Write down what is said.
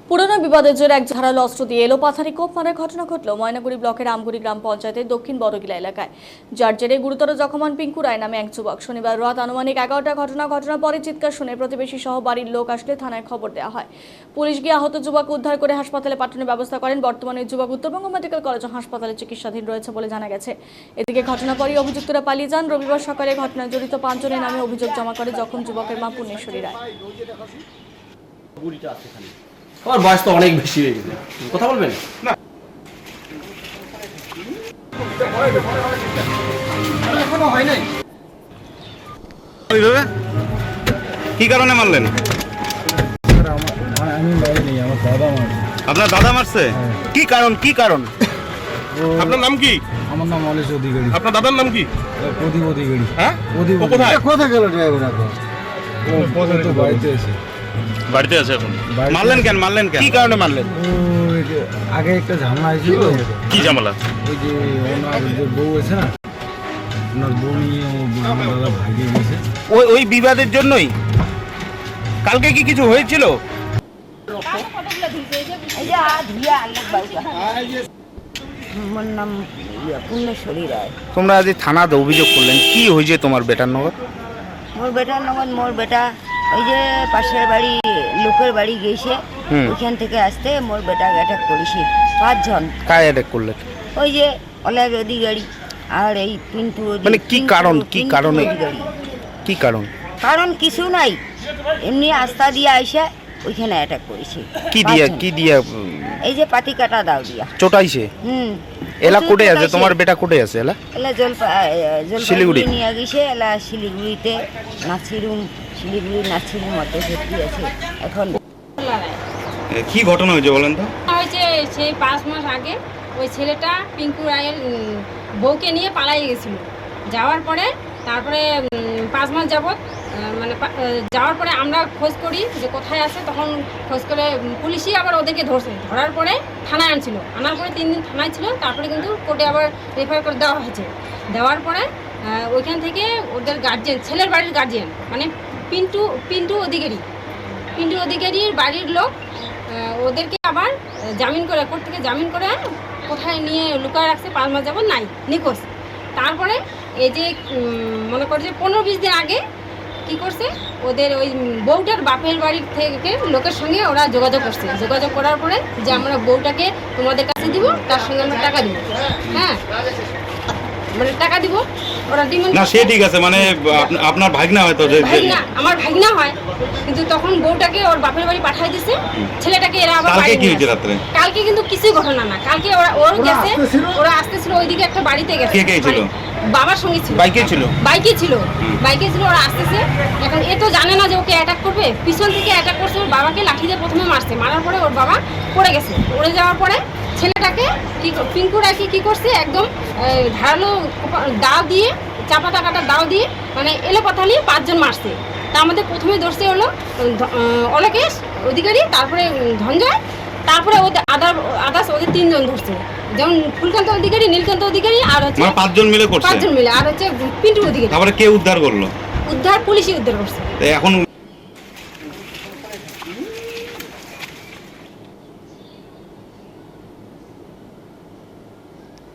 পুরনো বিবাদের জেরে এক ধারালো অস্ত্র দিয়ে এলোপাথারি কোপ মারার ঘটনা ঘটল ময়নাগুড়ি ব্লকের আমগুড়ি গ্রাম পঞ্চায়েতের দক্ষিণ বড়গিলা এলাকায়, যার জেরে গুরুতর জখম হন পিঙ্কু রায় নামে এক যুবক। শনিবার রাত আনুমানিক 11টা ঘটনার পরে চিৎকার শুনে প্রতিবেশী সহ বাড়ির লোক আসলে থানায় খবর দেওয়া হয়। পুলিশ গিয়ে আহত যুবক উদ্ধার করে হাসপাতালে পাঠানোর ব্যবস্থা করেন। বর্তমানে যুবক উত্তরবঙ্গ মেডিকেল কলেজ ও হাসপাতালে চিকিৎসাধীন রয়েছে বলে জানা গেছে। এদিকে ঘটনার পরই অভিযুক্তরা পালিয়ে যান। রবিবার সকালে ঘটনায় জড়িত 5 জনের নামে অভিযোগ জমা করে জখম যুবকের মা পূর্ণেশ্বরী রায়। আমার বয়স তো অনেক বেশি হয়ে গেছে, কথা বলবেন না? কি কারণে মারলেন? আমি মারিনি, আমার দাদা মারছে। আপনার দাদা মারছে? কি কারণ? কি কারণ? আপনার নাম কি? আমার নাম অলেশ অধিকারী। আপনার দাদার নাম কি? প্রদীপ অধিকারী। হ্যাঁ, প্রদীপ ও কোথায়? কোথায় গেল ড্রাইভার? এখন ও বাড়িতে এসে বাড়িতে আছে এখন। মারলেন কেন? কি কারণে মারলেন? আগে একটা ঝামেলা হয়েছিল। কি ঝামেলা? ওই যে ওনার যে বউ আছে না, ওনার বউ নিয়ে আমার দাদা ভাগিয়ে গেছে। ওই বিবাদের জন্যই? কালকে কি কিছু হয়েছিল? আমার নাম পূর্ণেশ্বরী রায়। তোমরা আজ থানাতে অভিযোগ করলেন, কি হয়েছে তোমার বেটার নগর? মোর বেটার নগর, মোর বেটা ওই যে পাশের বাড়ি লোকের বাড়ি গেছে, ওইখান থেকে আসতে মোর বেটা অ্যাটাক করেছি 5 জন। কায় অ্যাটাক করলেন? ওই যে অলের অধিকারী আর এই পিন্টু মানে কি কারণ? কি কারণে? কি কারণ? কারণ কিছু নাই, এমনি আস্থা দিয়ে আইসে ওইখানে অ্যাটাক করেছি। কি দিয়া? এই যে পাতি কাটা দাও দিয়া চোটাইছে? এলা কোটে আছে তোমার বেটা? কোটে আছে এলা? এলা শিলিগুড়ি নিয়ে গেছে। এলা শিলিগুড়িতে শিলিগুড়ি নার্সিংহোম মধ্যে ভর্তি আছে এখন। কি ঘটনা হয়েছে বলেন তো? হয়েছে সেই 5 মাস আগে ওই ছেলেটা পিঙ্কু রায়ের বউকে নিয়ে পালিয়ে গেছিল। যাওয়ার পরে তারপরে 5 মাস যাবৎ যাওয়ার পরে আমরা খোঁজ করি যে কোথায় আছে। তখন খোঁজ করে পুলিশই আবার ওদেরকে ধরছে। ধরার পরে থানায় আনার পরে 3 দিন থানায় ছিল। তারপরে কিন্তু কোর্টে আবার রেফার করে দেওয়া হয়েছে। দেওয়ার পরে ওইখান থেকে ওদের গার্জিয়ান, ছেলের বাড়ির গার্জিয়ান মানে পিন্টু অধিকারীর বাড়ির লোক ওদেরকে আবার জামিন করে, কোর্ট থেকে জামিন করে কোথায় নিয়ে লুকায় রাখছে 5 মাস যাবৎ নাই, নিখোঁজ। তারপরে এই যে মনে করে যে 15-20 দিন আগে কি করছে, ওদের ওই বউটার বাপের বাড়ির থেকে লোকের সঙ্গে ওরা যোগাযোগ করছে। যোগাযোগ করার পরে যে আমরা বউটাকে তোমাদের কাছে দিব, তার সঙ্গে আমরা টাকা দিব। হ্যাঁ, মানে টাকা দিব। ওরা ডিমান্ড না, সে ঠিক আছে, মানে আপনার ভাগনা হয়তো, ভাগনা, আমার ভাগনা হয়, কিন্তু তখন বউটাকে ওর বাপের বাড়ি পাঠিয়ে দিছে। ছেলেটাকে এরা আবার কালকে কি হয়েছে রাতে? কালকে কিন্তু কিছুই ঘটনা না। কালকে ওরা গেছে, ওরা আসতেছিল ওইদিকে একটা বাড়িতে গেছে। কে ছিল? বাবার সঙ্গে ছিল। বাইকে ছিল। ওরা আসতেছে। এখন এ তো জানে না যে ওকে অ্যাটাক করবে। পিছন থেকে অ্যাটাক করছে, ওর বাবাকে লাঠি দিয়ে প্রথমে মারছে। মারার পরে ওর বাবা পড়ে গেছে। পড়ে যাওয়ার পরে ছেলেটাকে পিঙ্কু রায়কে কি করছে, একদম ধারালো দাও দিয়ে, চাপাতা কাটা দাও দিয়ে, মানে এলোপাথালি 5 জন মারছে। তার মধ্যে প্রথমে ধরছে হলো অলোকেশ অধিকারী, তারপরে ধনঞ্জয়, তারপরে ওদের আদার্স ওদের 3 জন ধরছে, যেমন ফুলকান্ত অধিকারী, নীলকান্ত অধিকারী, আর হচ্ছে 5 জন মিলে করছে। 5 জন মিলে, আর হচ্ছে পিন্টু অধিকারী। তারপরে কে উদ্ধার করলো? পুলিশই উদ্ধার করছে। এখন